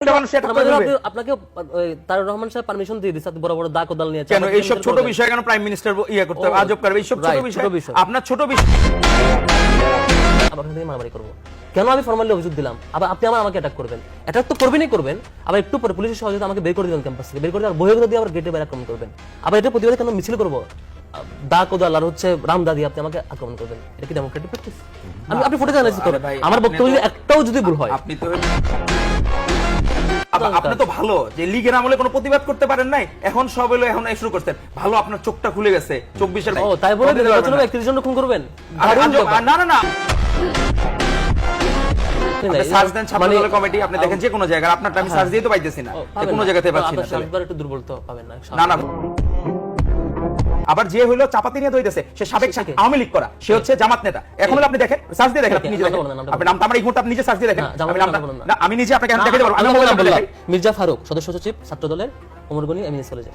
একটা মানুষ এটা করে দেবে। আপনাকে তারেক রহমান সাহেব পারমিশন দিয়ে দিয়েছে বড় বড় দা কোদাল নিয়ে কেন এইসব ছোট বিষয় কেন প্রাইম মিনিস্টার করতে হবে, আজব করবে এইসব ছোট বিষয়? আপনার ছোট বিষয় আবার থেকে মারামারি করবো কেন? আমি ফর্মালি অভিযোগ দিলাম, আবার আপনি আমাকে অ্যাটাক করবেন। অ্যাটাক তো করবেনই করবেন, আবার একটু পরে পুলিশের সহযোগিতা আমাকে বের করে দিবেন ক্যাম্পাস থেকে, বের করে আর বহির্গত দিয়ে আবার গেটে বের আক্রমণ করবেন। আবার এটা প্রতিবাদে কেন মিছিল করবো? দা কোদাল আর হচ্ছে রামদা দিয়ে আপনি আমাকে আক্রমণ করবেন, এটা কি ডেমোক্রেটিক প্র্যাকটিস? আপনি ফুটেজ অ্যানালাইসিস করেন, আমার বক্তব্য একটাও যদি ভুল হয়। আপনি তো ভালো যে লীগের আমলে কোনো প্রতিবাদ করতে পারেন নাই, এখন সব হলো এখন শুরু করতেন। ভালো, আপনার চোখটা খুলে গেছে, 24-এর ও তাই বলে 31 জন খুন করবেন? না না না, সার্চ দেন ছাত্রদলের কমিটি, আপনি দেখেন যে কোনো জায়গায়, আপনারটা আমি সার্চ দিয়ে তো পাইতেছি না, কোনো জায়গাতে পাচ্ছি না। আপনার একটু দুর্বল তো পাবেন না। না না, আবার যে হইলো চাপাতি নিয়ে দইতেছে, সে সাবেক আওয়ামী লীগ করা, সে হচ্ছে জামাত নেতা। এখন হলো আপনি দেখেন, সার্চ দিয়ে দেখেন, আপনি নিজে দেখেন, আপনি নামটা আমার এই মুহূর্তে আপনি নিজে সার্চ দিয়ে দেখেন, আমি নামটা না, আমি নিজে আপনাকে দেখাতে পারবো। আমি বললাম মির্জা ফারুক, সদস্য সচিব ছাত্রদলের, ওমরগনি এমএস কলেজে।